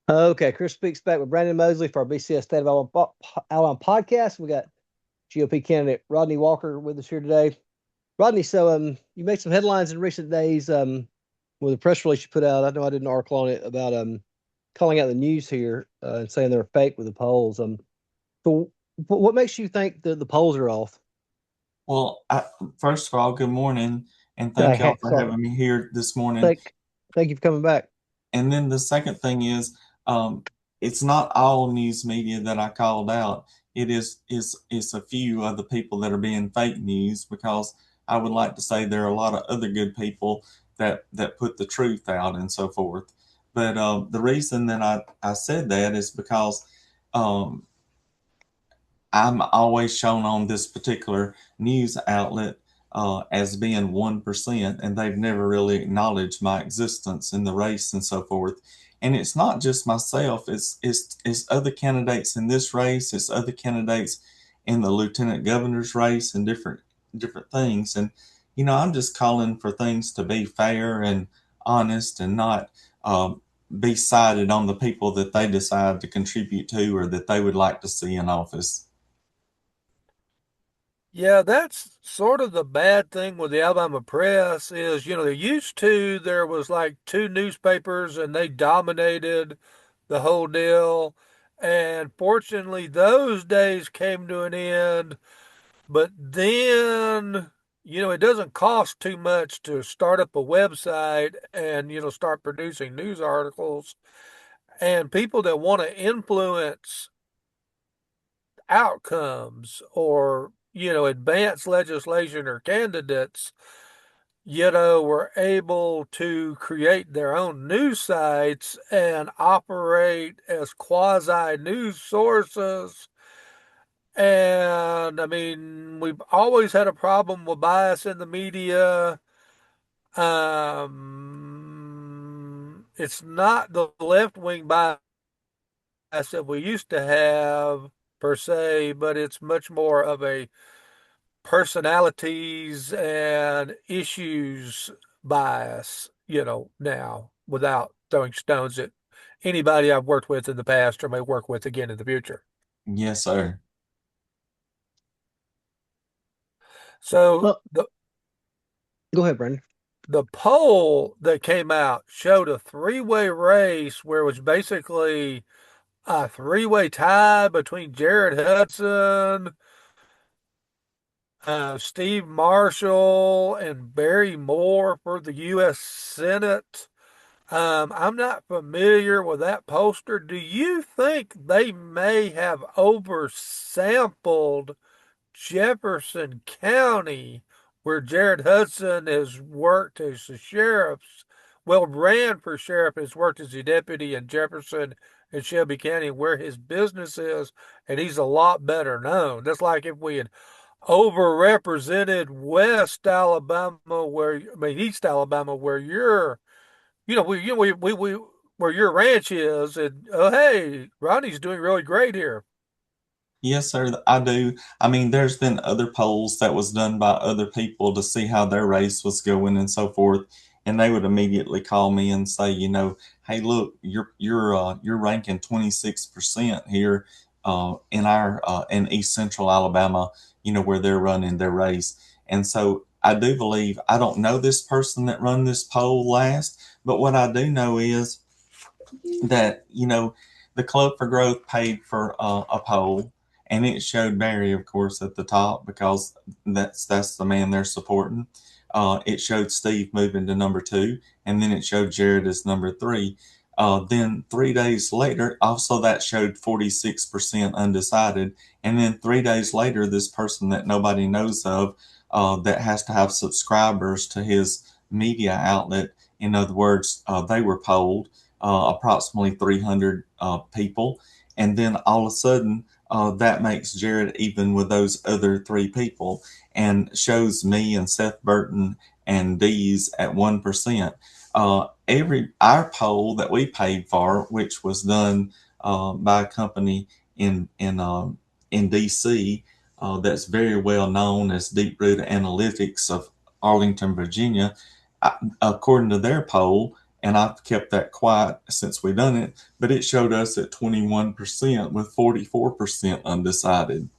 Okay, Chris Speaks back with Brandon Moseley for our BCS State of Alabama podcast. We got GOP candidate Rodney Walker with us here today. Rodney, you made some headlines in recent days with a press release you put out. I know I did an article on it about calling out the news here and saying they're fake with the polls. So what makes you think the polls are off? Well, first of all, good morning, and thank y'all Hey, for sorry. having me here this morning. Thank thank you for coming back. And then the second thing is, it's not all news media that I called out. It's a few of the people that are being fake news because I would like to say there are a lot of other good people that put the truth out and so forth. But the reason that I said that is because um, I'm always shown on this particular news outlet as being 1%, and they've never really acknowledged my existence in the race and so forth. And it's not just myself; it's other candidates in this race, it's other candidates in the lieutenant governor's race, and different things. And I'm just calling for things to be fair and honest, and not be sided on the people that they decide to contribute to or that they would like to see in office. Yeah, that's sort of the bad thing with the Alabama press is, there was like two newspapers and they dominated the whole deal. And fortunately, those days came to an end. But then, it doesn't cost too much to start up a website and, start producing news articles. And people that want to influence outcomes or advance legislation or candidates were able to create their own news sites and operate as quasi news sources. And I mean, we've always had a problem with bias in the media. It's not the left wing bias that we used to have per se, but it's much more of a personalities and issues bias, now without throwing stones at anybody I've worked with in the past or may work with again in the future. Yes, sir. So Well, go ahead, Brandon. the poll that came out showed a three-way race where it was basically a three-way tie between Jared Hudson, Steve Marshall, and Barry Moore for the U.S. Senate. I'm not familiar with that poster. Do you think they may have oversampled Jefferson County, where Jared Hudson has worked as the sheriff's, well, ran for sheriff, has worked as a deputy in Jefferson and Shelby County, where his business is, and he's a lot better known. That's like if we had overrepresented West Alabama, East Alabama, where you're, we where your ranch is, and oh, hey, Ronnie's doing really great here. Yes, sir, I do. I mean, there's been other polls that was done by other people to see how their race was going and so forth, and they would immediately call me and say, hey, look, you're ranking 26% here in our in East Central Alabama, where they're running their race. And so I do believe I don't know this person that run this poll last, but what I do know is that the Club for Growth paid for a poll, and it showed Barry, of course, at the top because that's the man they're supporting. It showed Steve moving to number two, and then it showed Jared as number three. Then 3 days later, also that showed 46% undecided. And then 3 days later, this person that nobody knows of that has to have subscribers to his media outlet, in other words, they were polled approximately 300 people. And then all of a sudden, that makes Jared even with those other three people and shows me and Seth Burton and Dees at 1%. Every our poll that we paid for, which was done by a company in DC that's very well known as Deep Root Analytics of Arlington, Virginia, according to their poll, and I've kept that quiet since we've done it, but it showed us at 21% with 44% undecided.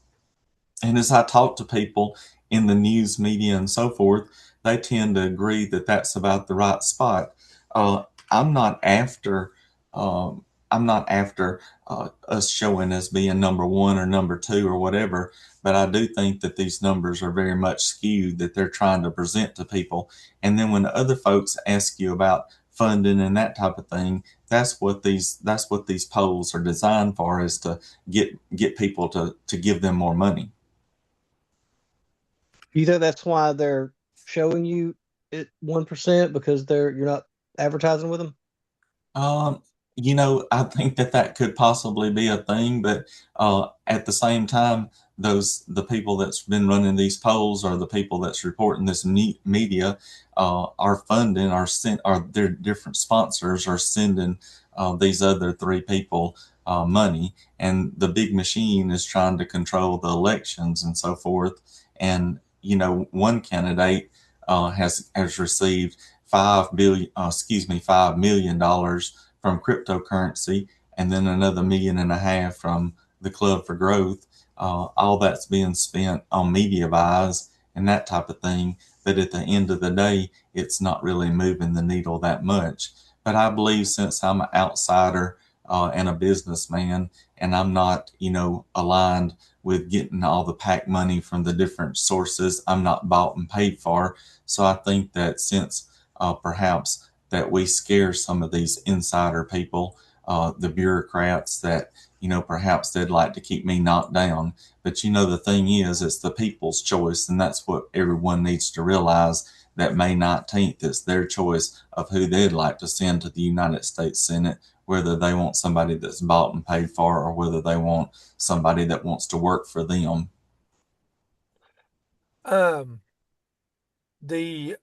And as I talk to people in the news media and so forth, they tend to agree that that's about the right spot. Uh, I'm not after. I'm not after us showing as being number one or number two or whatever, but I do think that these numbers are very much skewed that they're trying to present to people. And then when other folks ask you about funding and that type of thing, that's what these polls are designed for, is to get people to give them more money. You think that's why they're showing you at 1% because you're not advertising with them? Um, I think that could possibly be a thing, but at the same time, the people that's been running these polls, or the people that's reporting this media, are funding, are their different sponsors are sending these other three people money, and the big machine is trying to control the elections and so forth. And one candidate has received $5 million from cryptocurrency, and then another 1.5 million from the Club for Growth. All that's being spent on media buys and that type of thing. But at the end of the day, it's not really moving the needle that much. But I believe, since I'm an outsider and a businessman, and I'm not, aligned with getting all the PAC money from the different sources, I'm not bought and paid for. So I think that since perhaps that we scare some of these insider people, the bureaucrats, that perhaps they'd like to keep me knocked down. But the thing is, it's the people's choice, and that's what everyone needs to realize. That May 19th, it's their choice of who they'd like to send to the United States Senate, whether they want somebody that's bought and paid for, or whether they want somebody that wants to work for them. Um, the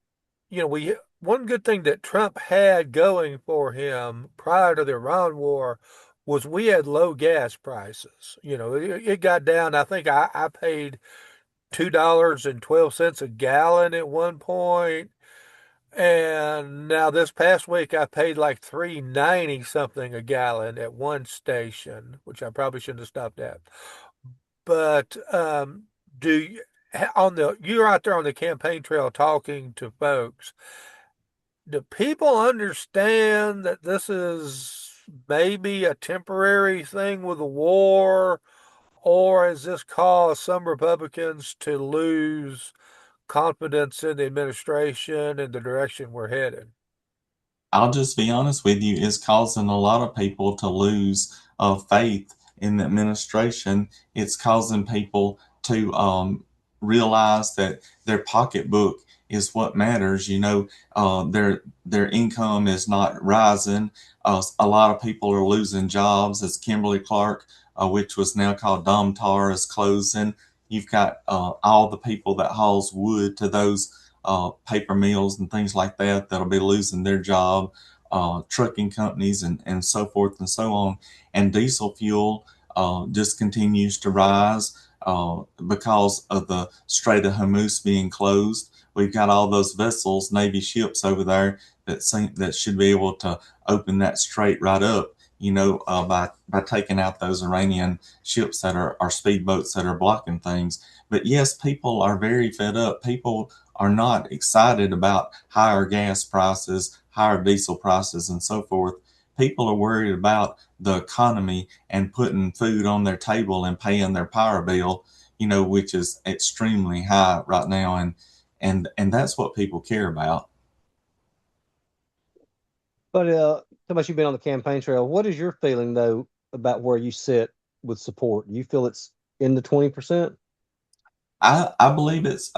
we one good thing that Trump had going for him prior to the Iran war was we had low gas prices. It got down. I think I paid $2.12 a gallon at one point, and now this past week I paid like 3.90 something a gallon at one station, which I probably shouldn't have stopped at. But do you, you're out there on the campaign trail talking to folks? Do people understand that this is maybe a temporary thing with the war, or has this caused some Republicans to lose confidence in the administration and the direction we're headed? I'll just be honest with you, it's causing a lot of people to lose faith in the administration. It's causing people to realize that their pocketbook is what matters. Their income is not rising. A lot of people are losing jobs, as Kimberly Clark, which was now called Domtar, is closing. You've got all the people that hauls wood to those paper mills and things like that'll be losing their job, trucking companies, and so forth and so on. And diesel fuel just continues to rise because of the Strait of Hormuz being closed. We've got all those vessels, Navy ships over there that should be able to open that strait right up, by taking out those Iranian ships that are speedboats that are blocking things. But yes, people are very fed up. People are not excited about higher gas prices, higher diesel prices, and so forth. People are worried about the economy and putting food on their table and paying their power bill, which is extremely high right now, and that's what people care about. But so much you've been on the campaign trail. What is your feeling though about where you sit with support? Do you feel it's in the 20%? I believe it's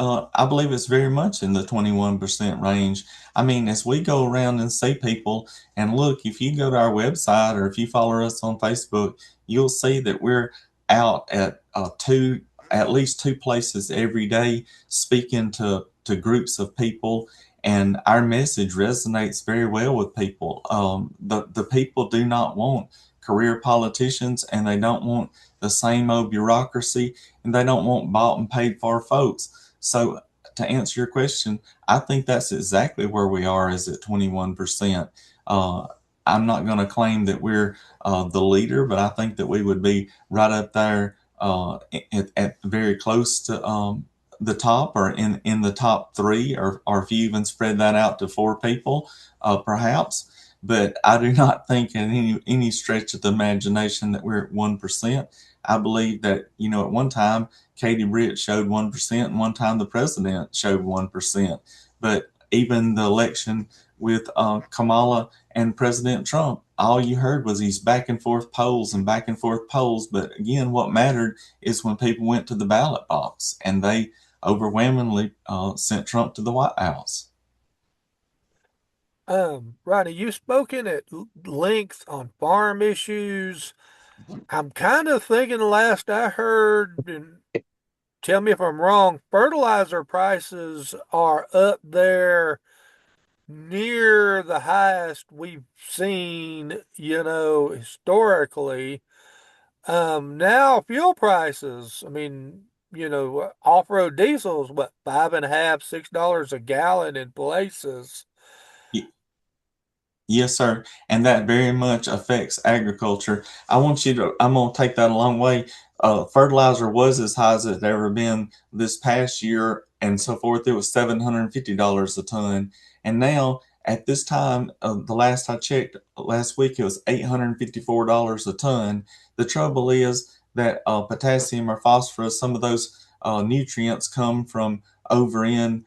very much in the 21% range. I mean, as we go around and see people, and look, if you go to our website or if you follow us on Facebook, you'll see that we're out at least two places every day, speaking to groups of people, and our message resonates very well with people. The people do not want career politicians, and they don't want the same old bureaucracy, and they don't want bought and paid for folks. So, to answer your question, I think that's exactly where we are, is at 21%. Uh, I'm not going to claim that we're the leader, but I think that we would be right up there at very close to the top, or in the top three, or if you even spread that out to four people, perhaps. But I do not think in any stretch of the imagination that we're at 1%. I believe that, at one time, Katie Britt showed 1%, and one time the president showed 1%. But even the election with Kamala and President Trump, all you heard was these back and forth polls and back and forth polls. But again, what mattered is when people went to the ballot box, and they overwhelmingly sent Trump to the White House. Rodney, you've spoken at length on farm issues. I'm kind of thinking the last I heard, and tell me if I'm wrong, fertilizer prices are up there near the highest we've seen, historically. Now fuel prices, I mean, off-road diesels, what, 5.5, $6 a gallon in places. Yes, sir. And that very much affects agriculture. I'm going to take that a long way. Fertilizer was as high as it's ever been this past year and so forth. It was $750 a ton. And now, at this time, the last I checked last week, it was $854 a ton. The trouble is that potassium or phosphorus, some of those nutrients come from over in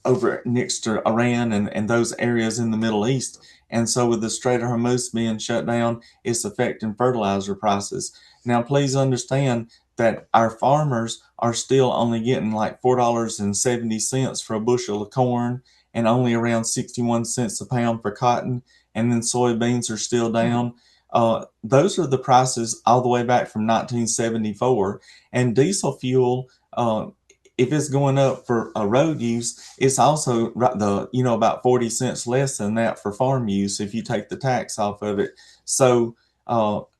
over next to Iran and those areas in the Middle East. And so, with the Strait of Hormuz being shut down, it's affecting fertilizer prices. Now, please understand that our farmers are still only getting like $4.70 for a bushel of corn, and only around 61 cents a pound for cotton. And then soybeans are still down. Those are the prices all the way back from 1974. And diesel fuel, if it's going up for a road use, it's also about 40 cents less than that for farm use if you take the tax off of it. So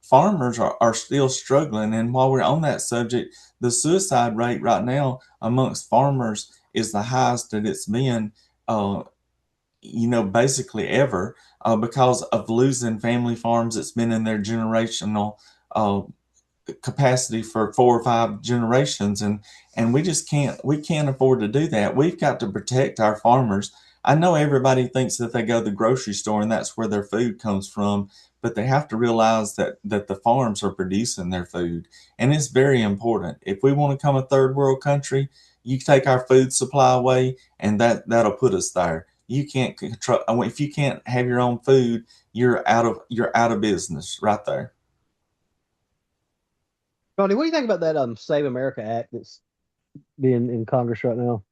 farmers are still struggling. And while we're on that subject, the suicide rate right now amongst farmers is the highest that it's been, basically ever, because of losing family farms that's been in their generational capacity for 4 or 5 generations, and we can't afford to do that. We've got to protect our farmers. I know everybody thinks that they go to the grocery store and that's where their food comes from, but they have to realize that the farms are producing their food, and it's very important. If we want to become a third world country, you take our food supply away, and that'll put us there. You can't control. If you can't have your own food, you're out of business right there. Rodney, what do you think about that Save America Act that's being in Congress right now?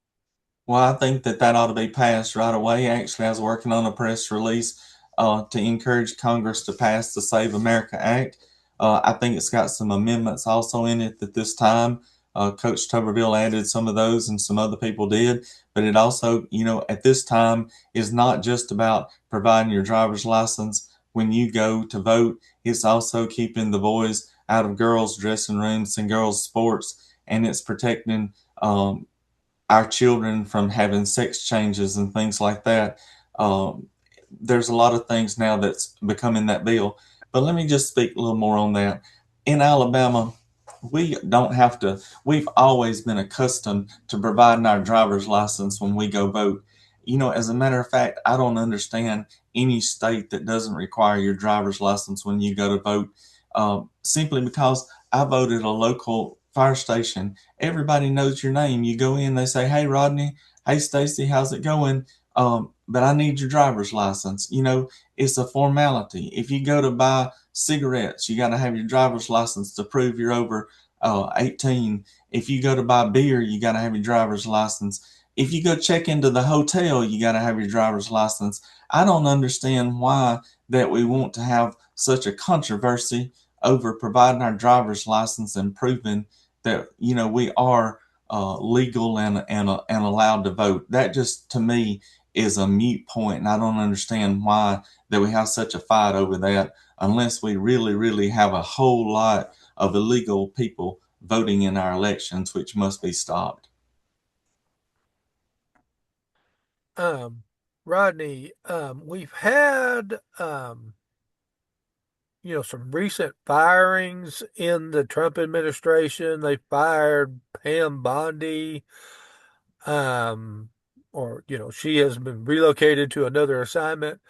Well, I think that ought to be passed right away. Actually, I was working on a press release to encourage Congress to pass the Save America Act. I think it's got some amendments also in it that this time Coach Tuberville added some of those, and some other people did. But it also, at this time, is not just about providing your driver's license when you go to vote. It's also keeping the boys out of girls' dressing rooms and girls' sports, and it's protecting our children from having sex changes and things like that. Um, there's a lot of things now that's becoming that bill. But let me just speak a little more on that. In Alabama, we don't have to, we've always been accustomed to providing our driver's license when we go vote. As a matter of fact, I don't understand any state that doesn't require your driver's license when you go to vote, simply because I voted a local fire station. Everybody knows your name. You go in, they say, "Hey, Rodney. Hey, Stacy, how's it going? But I need your driver's license." It's a formality. If you go to buy cigarettes, you got to have your driver's license to prove you're over 18. If you go to buy beer, you got to have your driver's license. If you go check into the hotel, you got to have your driver's license. I don't understand why that we want to have such a controversy over providing our driver's license and proving that we are legal and allowed to vote. That just, to me, is a mute point, and I don't understand why that we have such a fight over that, unless we really, really have a whole lot of illegal people voting in our elections, which must be stopped. Um, Rodney, we've had some recent firings in the Trump administration. They fired Pam Bondi, um, or she has been relocated to another assignment.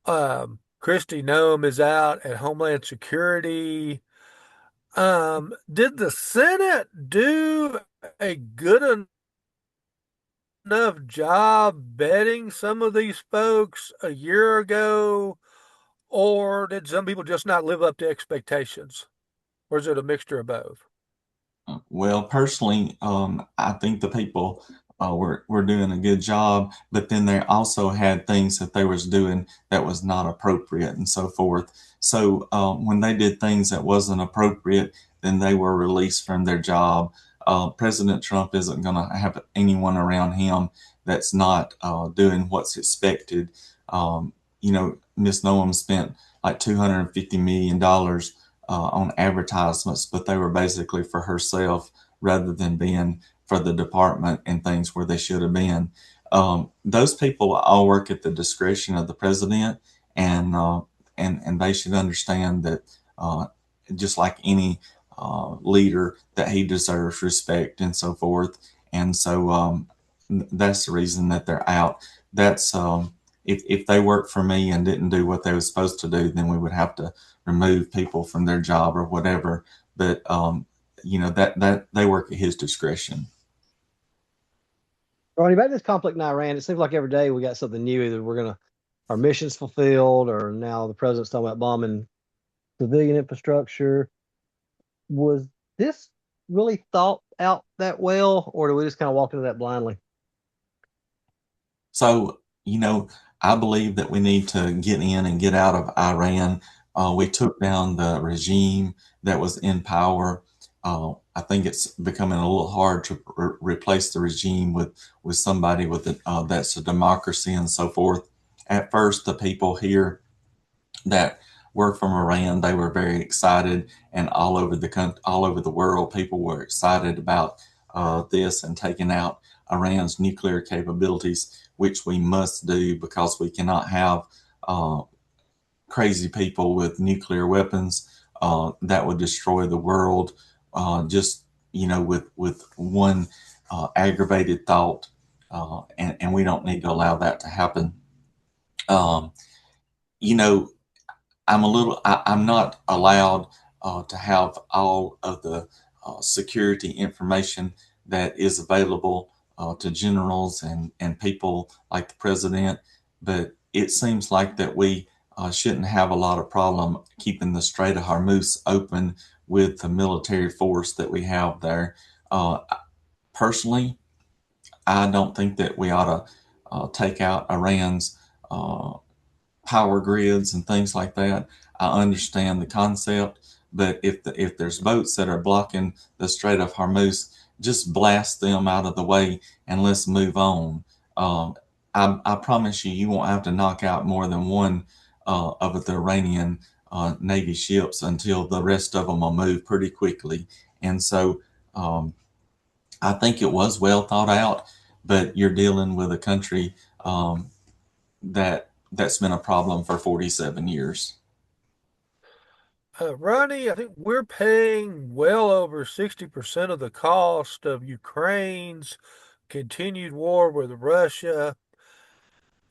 Kristi Noem is out at Homeland Security. Did the Senate do a good enough job vetting some of these folks a year ago, or did some people just not live up to expectations? Or is it a mixture of both? Well, personally, I think the people were doing a good job, but then they also had things that they was doing that was not appropriate and so forth. So when they did things that wasn't appropriate, then they were released from their job. President Trump isn't going to have anyone around him that's not doing what's expected. Miss Noam spent like $250 million on advertisements, but they were basically for herself rather than being for the department and things where they should have been. Those people all work at the discretion of the president, and and they should understand that just like any leader, that he deserves respect and so forth. And so that's the reason that they're out. That's if they worked for me and didn't do what they were supposed to do, then we would have to remove people from their job or whatever. But that they work at his discretion. Ronnie, back to this conflict in Iran, it seems like every day we got something new. Either our mission's fulfilled, or now the president's talking about bombing civilian infrastructure. Was this really thought out that well, or do we just kind of walk into that blindly? So, I believe that we need to get in and get out of Iran. We took down the regime that was in power. I think it's becoming a little hard to replace the regime with somebody that's a democracy and so forth. At first, the people here that were from Iran, they were very excited, and all over the country, all over the world, people were excited about this and taking out Iran's nuclear capabilities, which we must do because we cannot have crazy people with nuclear weapons that would destroy the world just with one aggravated thought, and we don't need to allow that to happen. Um, you know, I'm not allowed to have all of the security information that is available to generals and people like the president, but it seems like that we shouldn't have a lot of problem keeping the Strait of Hormuz open with the military force that we have there. Uh, Personally, I don't think that we ought to take out Iran's uh, power grids and things like that. I understand the concept, but if there's boats that are blocking the Strait of Hormuz, just blast them out of the way and let's move on. Um, I promise you, you won't have to knock out more than one of the Iranian Navy ships until the rest of them will move pretty quickly. And so I think it was well thought out, but you're dealing with a country that's been a problem for 47 years. Ronnie, I think we're paying well over 60% of the cost of Ukraine's continued war with Russia.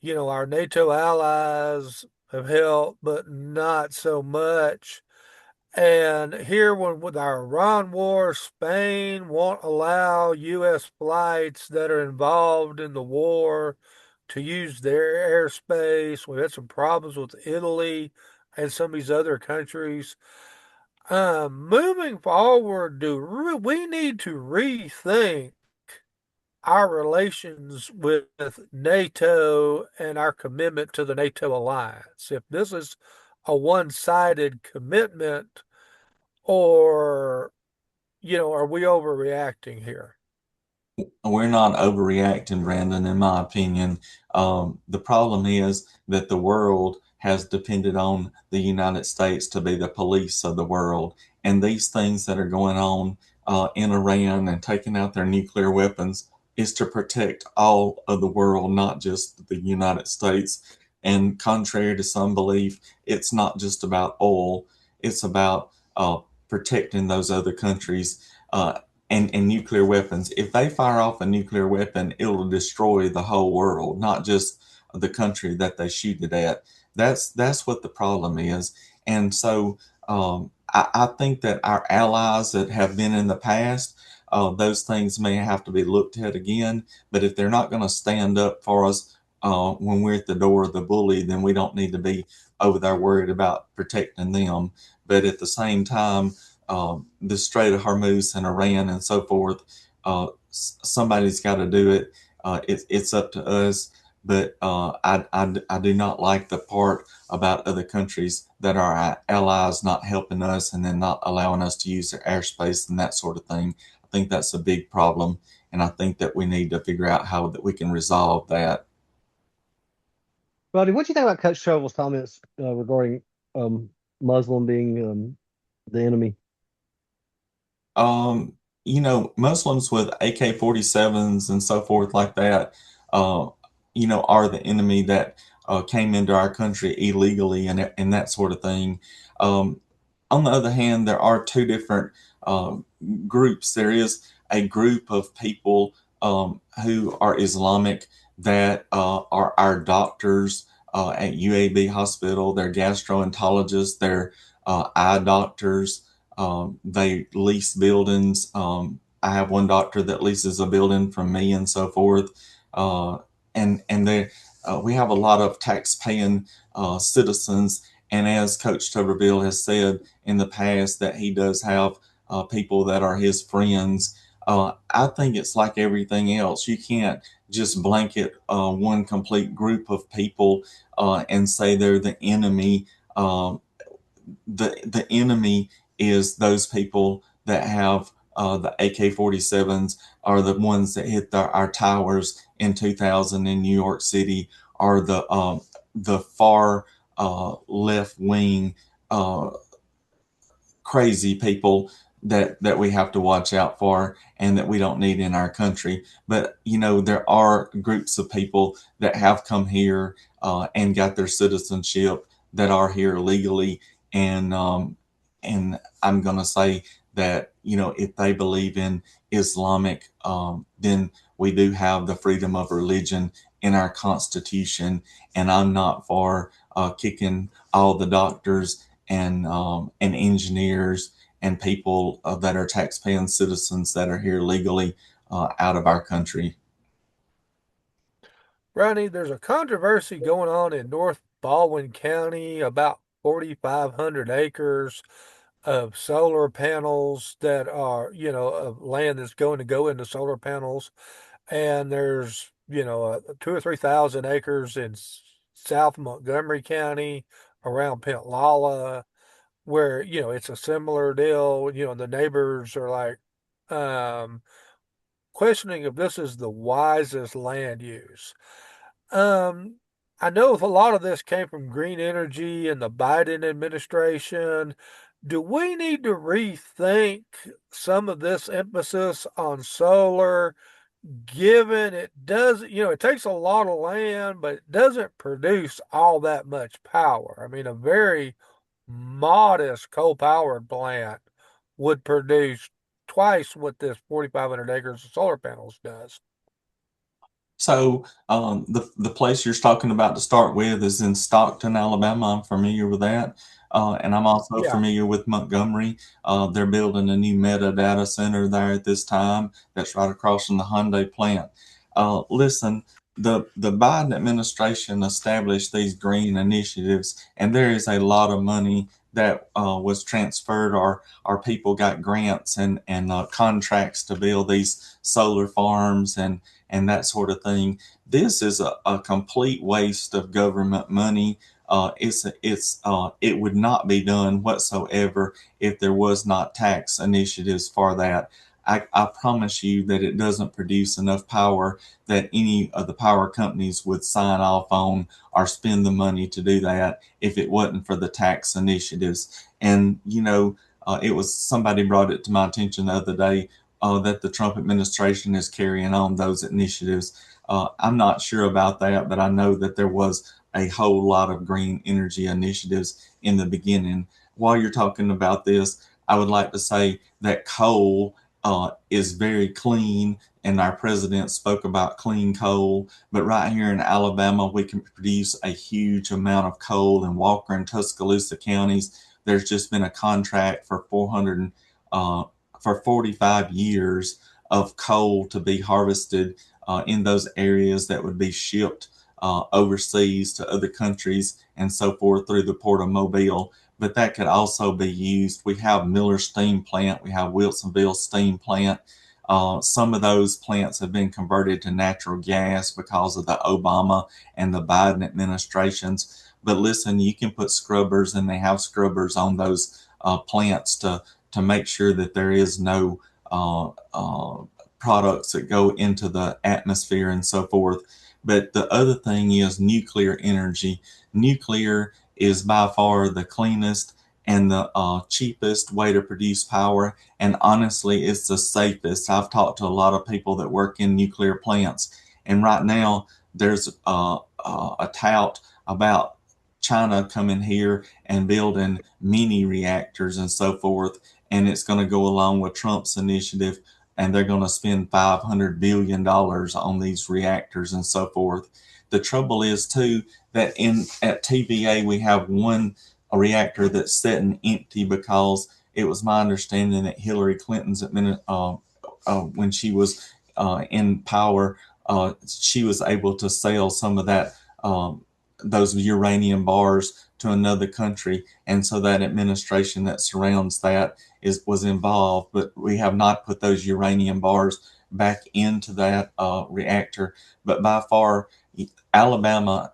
Our NATO allies have helped, but not so much. And here, with our Iran war, Spain won't allow U.S. flights that are involved in the war to use their airspace. We've had some problems with Italy and some of these other countries. Moving forward, do we need to rethink our relations with NATO and our commitment to the NATO alliance? If this is a one-sided commitment, or, are we overreacting here? We're not overreacting, Brandon, in my opinion. The problem is that the world has depended on the United States to be the police of the world. And these things that are going on in Iran and taking out their nuclear weapons, is to protect all of the world, not just the United States. And contrary to some belief, it's not just about oil, it's about protecting those other countries. And nuclear weapons. If they fire off a nuclear weapon, it'll destroy the whole world, not just the country that they shoot it at. That's what the problem is. And so I think that our allies that have been in the past, those things may have to be looked at again. But if they're not going to stand up for us when we're at the door of the bully, then we don't need to be over there worried about protecting them. But at the same time, the Strait of Hormuz and Iran and so forth, somebody's got to do it. It's up to us. But I do not like the part about other countries that are our allies not helping us and then not allowing us to use their airspace and that sort of thing. I think that's a big problem, and I think that we need to figure out how that we can resolve that. Rodney, what do you think about Coach Trovel's comments regarding Muslim being the enemy? Um, Muslims with AK-47s and so forth like that, uh, are the enemy that came into our country illegally and that sort of thing. Um, on the other hand, there are two different uh, groups. There is a group of people who are Islamic that are our doctors at UAB Hospital. They're gastroenterologists. They're eye doctors. They lease buildings. I have one doctor that leases a building from me and so forth. Uh, and we have a lot of tax-paying citizens. And as Coach Tuberville has said in the past, that he does have people that are his friends. I think it's like everything else. You can't just blanket one complete group of people and say they're the enemy. The enemy is those people that have the AK-47s, are the ones that hit our towers in 2000 in New York City, are the far left wing uh, crazy people that we have to watch out for and that we don't need in our country. But there are groups of people that have come here and got their citizenship that are here legally, and I'm gonna say that if they believe in Islamic, then we do have the freedom of religion in our Constitution, and I'm not for kicking all the doctors and engineers and people that are taxpaying citizens that are here legally out of our country. Rodney, there's a controversy going on in North Baldwin County about 4,500 acres of solar panels that are, of land that's going to go into solar panels. And there's, 2 or 3 thousand acres in South Montgomery County around Pentlala where, it's a similar deal. The neighbors are like, um, questioning if this is the wisest land use. Um, I know if a lot of this came from green energy and the Biden administration. Do we need to rethink some of this emphasis on solar, given it does, it takes a lot of land, but it doesn't produce all that much power? I mean, a very modest coal powered plant would produce twice what this 4,500 acres of solar panels does. So the place you're talking about to start with is in Stockton, Alabama. I'm familiar with that, and I'm also Yeah. familiar with Montgomery. They're building a new Meta data center there at this time. That's right across from the Hyundai plant. Listen, the Biden administration established these green initiatives, and there is a lot of money that was transferred, or people got grants and contracts to build these solar farms and that sort of thing. This is a complete waste of government money. It would not be done whatsoever if there was not tax initiatives for that. I promise you that it doesn't produce enough power that any of the power companies would sign off on or spend the money to do that if it wasn't for the tax initiatives. And it was somebody brought it to my attention the other day. that the Trump administration is carrying on those initiatives. I'm not sure about that, but I know that there was a whole lot of green energy initiatives in the beginning. While you're talking about this, I would like to say that coal is very clean, and our president spoke about clean coal. But right here in Alabama, we can produce a huge amount of coal in Walker and Tuscaloosa counties. There's just been a contract for 45 years of coal to be harvested in those areas that would be shipped overseas to other countries and so forth through the port of Mobile. But that could also be used. We have Miller Steam Plant, we have Wilsonville Steam Plant. Some of those plants have been converted to natural gas because of the Obama and the Biden administrations. But listen, you can put scrubbers, and they have scrubbers on those plants to make sure that there is no products that go into the atmosphere and so forth. But the other thing is nuclear energy. Nuclear is by far the cleanest and the cheapest way to produce power. And honestly, it's the safest. I've talked to a lot of people that work in nuclear plants. And right now, there's a tout about China coming here and building mini reactors and so forth. And it's going to go along with Trump's initiative, and they're going to spend $500 billion on these reactors and so forth. The trouble is, too, that at TVA, we have one reactor that's sitting empty because it was my understanding that Hillary Clinton's when she was in power, she was able to sell some of that those uranium bars to another country, and so that administration that surrounds that was involved. But we have not put those uranium bars back into that reactor. But by far, Alabama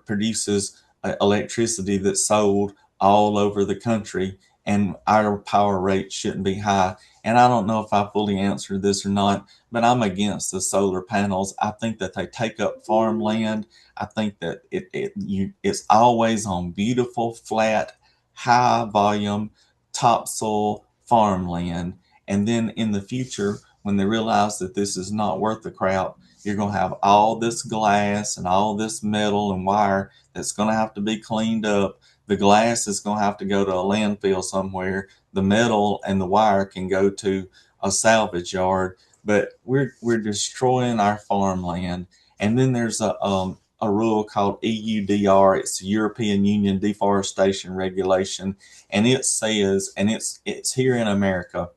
produces electricity that's sold all over the country, and our power rate shouldn't be high. And I don't know if I fully answered this or not, but I'm against the solar panels. I think that they take up farmland. I think that it's always on beautiful, flat, high volume, topsoil farmland. And then in the future, when they realize that this is not worth the crap, you're going to have all this glass and all this metal and wire that's going to have to be cleaned up. The glass is going to have to go to a landfill somewhere. The metal and the wire can go to a salvage yard. But we're destroying our farmland. And then there's a rule called EUDR. It's the European Union Deforestation Regulation, and it says, and it's here in America,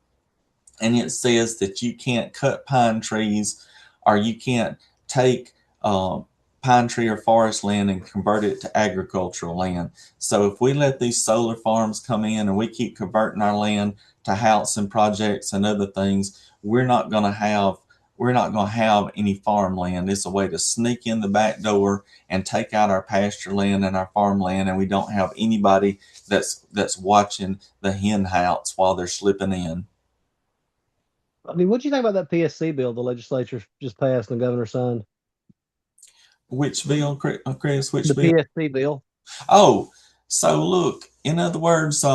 and it says that you can't cut pine trees, or you can't take pine tree or forest land and convert it to agricultural land. So if we let these solar farms come in and we keep converting our land to housing projects and other things, we're not going to have any farmland. It's a way to sneak in the back door and take out our pasture land and our farmland, and we don't have anybody that's watching the hen house while they're slipping in. I mean, what do you think about that PSC bill the legislature just passed and the governor signed? Which bill, Chris? Which The bill? PSC bill. Oh, so look, in other words,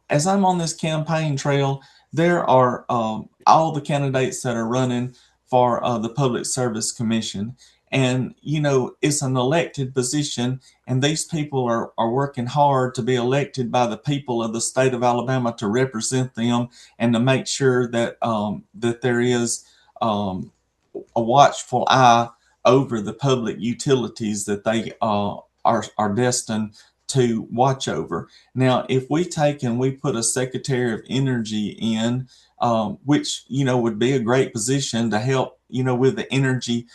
as I'm on this campaign trail, there are all the candidates that are running for the Public Service Commission. And, you know, it's an elected position, and these people are working hard to be elected by the people of the state of Alabama to represent them and to make sure that that there is a watchful eye over the public utilities that they are destined to watch over. Now, if we take and we put a Secretary of Energy in, which, you know, would be a great position to help, you know, with the energy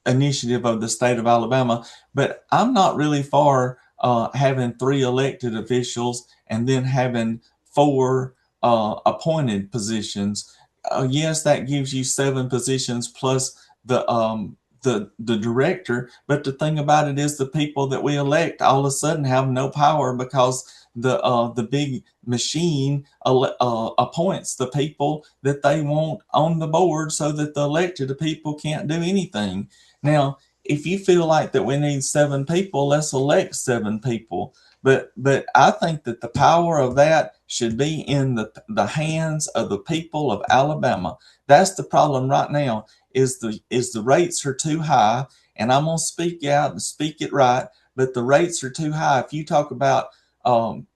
initiative of the state of Alabama, but I'm not really for having 3 elected officials and then having 4 appointed positions. Yes, that gives you 7 positions plus the director. But the thing about it is, the people that we elect all of a sudden have no power because the big machine appoints the people that they want on the board, so that the elected people can't do anything. Now, if you feel like that we need 7 people, let's elect 7 people. But I think that the power of that should be in the hands of the people of Alabama. That's the problem right now. Is the rates are too high, and I'm gonna speak out and speak it right. But the rates are too high. If you talk about um,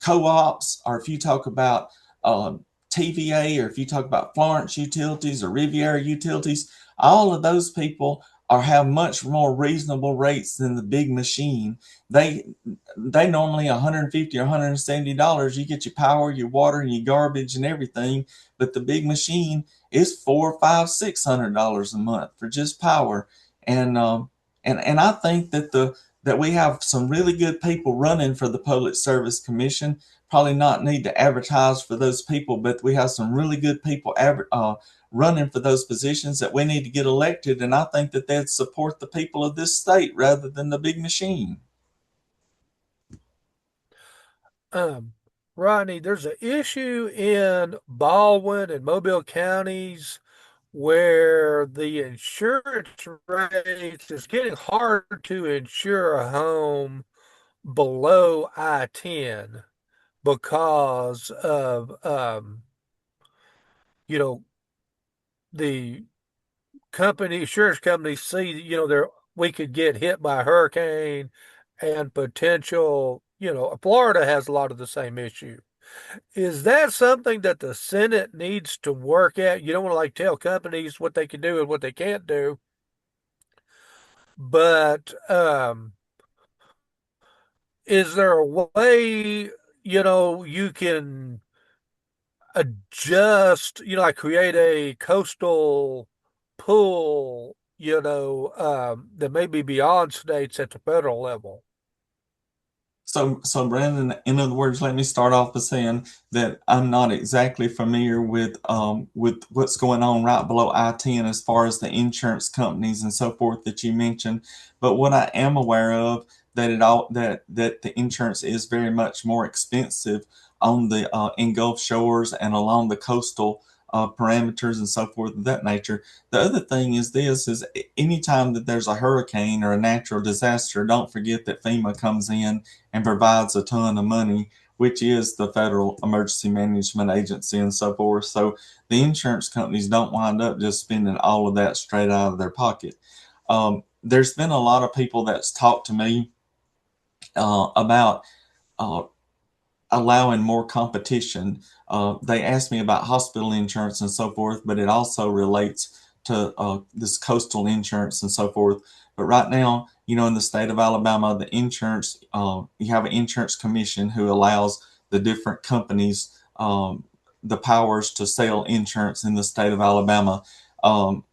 co-ops, or if you talk about TVA, or if you talk about Florence Utilities or Riviera Utilities, all of those people are have much more reasonable rates than the big machine. They they normally $150 or $170. You get your power, your water, and your garbage and everything. But the big machine is $400, $500, $600 a month for just power. And and I think that we have some really good people running for the Public Service Commission. Probably not need to advertise for those people, but we have some really good people running for those positions that we need to get elected. And I think that they'd support the people of this state rather than the big machine. Um, Rodney, there's an issue in Baldwin and Mobile counties where the insurance rates is getting hard to insure a home below I-10 because of you know the insurance companies see there we could get hit by a hurricane and potential. Florida has a lot of the same issue. Is that something that the Senate needs to work at? You don't want to like tell companies what they can do and what they can't do, but is there a way you can adjust, like create a coastal pool, that may be beyond states at the federal level? So Brandon, in other words, let me start off by saying that I'm not exactly familiar with what's going on right below I-10 as far as the insurance companies and so forth that you mentioned. But what I am aware of, that the insurance is very much more expensive on the Gulf shores and along the coastal parameters and so forth of that nature. The other thing is this: is anytime that there's a hurricane or a natural disaster, don't forget that FEMA comes in and provides a ton of money, which is the Federal Emergency Management Agency and so forth. So the insurance companies don't wind up just spending all of that straight out of their pocket. There's been a lot of people that's talked to me about uh, allowing more competition. They asked me about hospital insurance and so forth, but it also relates to this coastal insurance and so forth. But right now, in the state of Alabama, the insurance, you have an insurance commission who allows the different companies the powers to sell insurance in the state of Alabama. Um,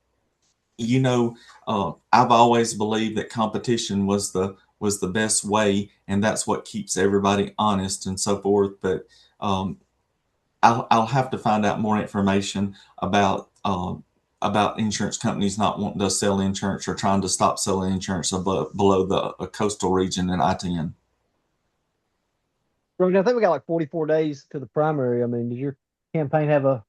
I've always believed that competition was the best way, and that's what keeps everybody honest and so forth. But um, I'll have to find out more information about insurance companies not wanting to sell insurance or trying to stop selling insurance below the coastal region in I-10. Rogan, I think we got like 44 days to the primary. I mean, does your campaign have or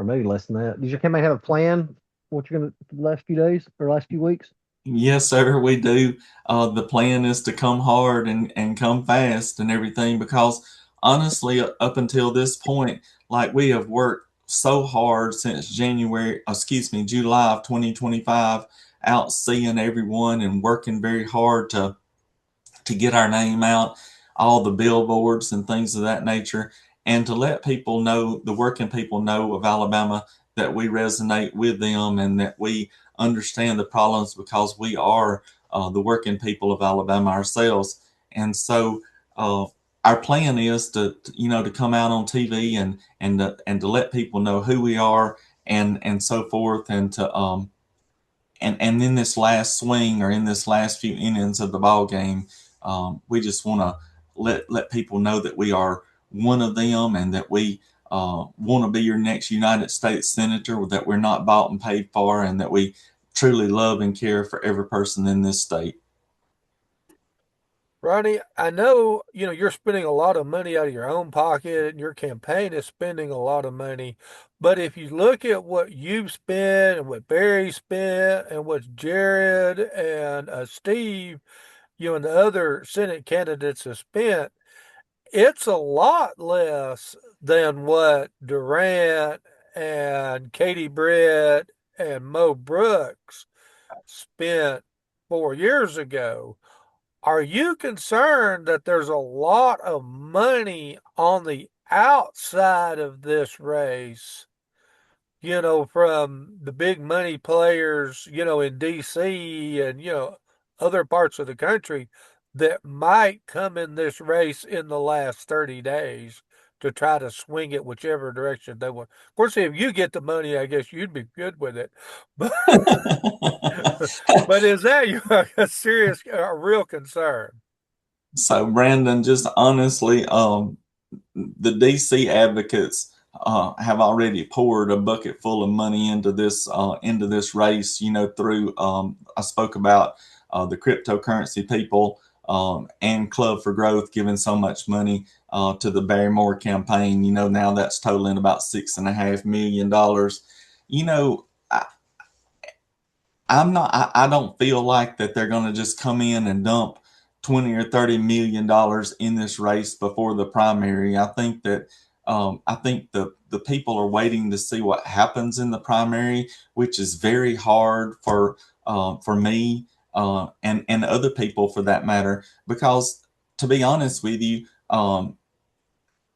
maybe less than that? Does your campaign have a plan for what you're going to the last few days or last few weeks? Yes, sir, we do. The plan is to come hard and come fast and everything because honestly, up until this point, like we have worked so hard since July of 2025, out seeing everyone and working very hard to get our name out, all the billboards and things of that nature, and to let people know, the working people know of Alabama, that we resonate with them and that we understand the problems because we are the working people of Alabama ourselves. And so our plan is to come out on TV and to let people know who we are and so forth, and to and in this last swing or in this last few innings of the ball game, we just want to let people know that we are one of them and that we want to be your next United States Senator, that we're not bought and paid for, and that we truly love and care for every person in this state. Ronnie, I know, you're spending a lot of money out of your own pocket and your campaign is spending a lot of money. But if you look at what you've spent and what Barry spent and what Jared and Steve, and the other Senate candidates have spent, it's a lot less than what Durant and Katie Britt and Mo Brooks spent 4 years ago. Are you concerned that there's a lot of money on the outside of this race, from the big money players, in DC and, other parts of the country that might come in this race in the last 30 days to try to swing it whichever direction they want? Of course, if you get the money, I guess you'd be good with it. But, but is that a serious, a real concern? So, Brandon, just honestly, the DC advocates have already poured a bucket full of money into this race. You know, through I spoke about the cryptocurrency people and Club for Growth giving so much money to the Barrymore campaign. You know, now that's totaling about $6.5 million. You know, I don't feel like that they're going to just come in and dump 20 or 30 million dollars in this race before the primary. I think the people are waiting to see what happens in the primary, which is very hard for me and other people for that matter, because to be honest with you,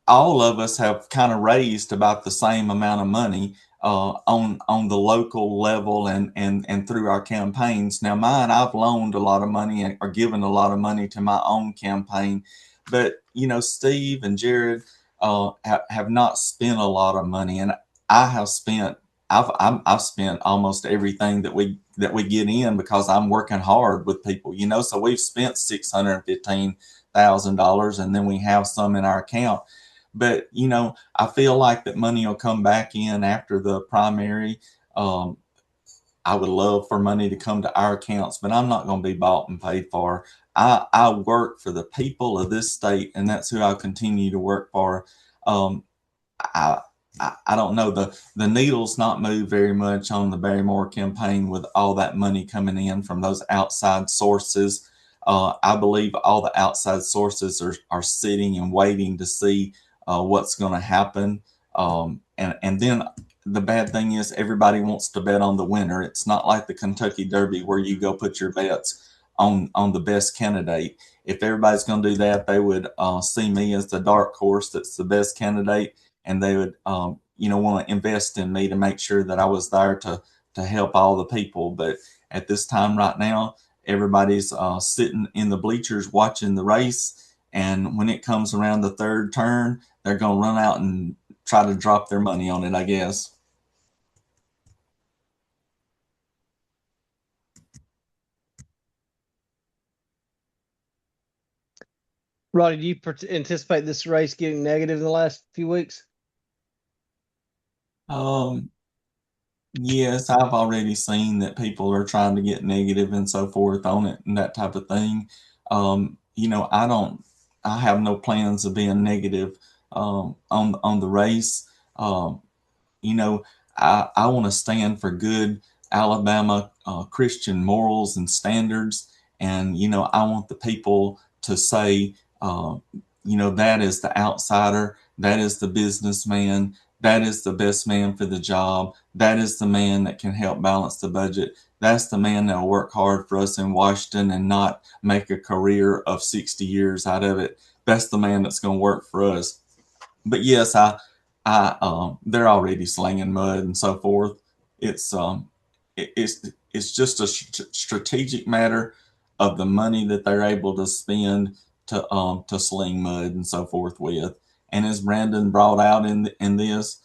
all of us have kind of raised about the same amount of money on the local level and through our campaigns. Now, mine, I've loaned a lot of money or given a lot of money to my own campaign, but you know, Steve and Jared have not spent a lot of money, and I have spent. I've spent almost everything that we get in because I'm working hard with people, you know. So we've spent $615,000, and then we have some in our account. But you know, I feel like that money will come back in after the primary. Um, I would love for money to come to our accounts, but I'm not going to be bought and paid for. I work for the people of this state, and that's who I'll continue to work for. Um, I, I don't know, the needle's not moved very much on the Barrymore campaign with all that money coming in from those outside sources. I believe all the outside sources are sitting and waiting to see what's going to happen. And then the bad thing is everybody wants to bet on the winner. It's not like the Kentucky Derby where you go put your bets on the best candidate. If everybody's going to do that, they would see me as the dark horse that's the best candidate, and they would want to invest in me to make sure that I was there to help all the people. But at this time right now, everybody's sitting in the bleachers watching the race, and when it comes around the third turn, they're going to run out and try to drop their money on it, I guess. Rodney, do you anticipate this race getting negative in the last few weeks? Um, yes, I've already seen that people are trying to get negative and so forth on it and that type of thing. You know, I have no plans of being negative on the race. Um, you know, I want to stand for good Alabama Christian morals and standards. And, you know, I want the people to say, that is the outsider, that is the businessman, that is the best man for the job, that is the man that can help balance the budget. That's the man that will work hard for us in Washington and not make a career of 60 years out of it. That's the man that's going to work for us. But yes, they're already slinging mud and so forth. It's it's just a strategic matter of the money that they're able to spend to sling mud and so forth with. And as Brandon brought out in this,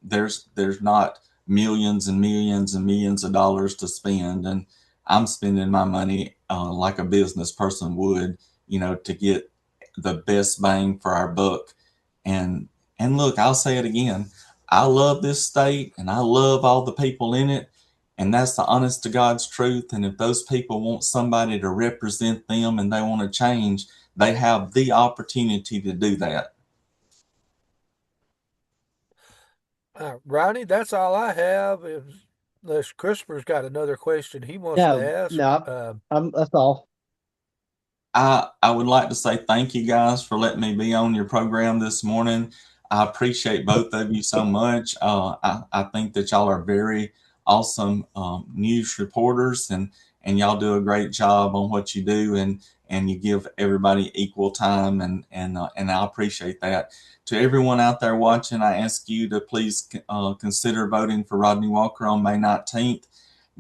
there's not millions and millions and millions of dollars to spend, and I'm spending my money like a business person would, you know, to get the best bang for our buck. And look, I'll say it again. I love this state and I love all the people in it. And that's the honest to God's truth. And if those people want somebody to represent them and they want to change, they have the opportunity to do that. Ronnie, that's all I have. Unless Christopher's got another question he wants to No, ask. no, that's all. I would like to say thank you guys for letting me be on your program this morning. I appreciate both of you so much. I think that y'all are very awesome news reporters, and y'all do a great job on what you do, and you give everybody equal time, and I appreciate that. To everyone out there watching, I ask you to please consider voting for Rodney Walker on May 19th.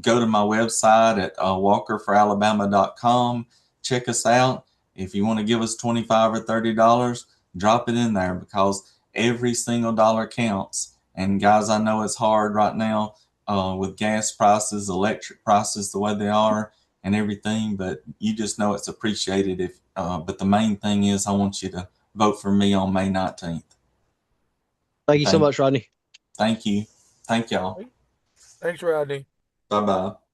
Go to my website at walkerforalabama.com. Check us out. If you want to give us $25 or $30, drop it in there, because every single dollar counts. And guys, I know it's hard right now with gas prices, electric prices the way they are, and everything, but you just know it's appreciated. But the main thing is, I want you to vote for me on May 19th. Thank you so much, Rodney. Thank you. Thank y'all. Thanks, Rodney. Bye bye.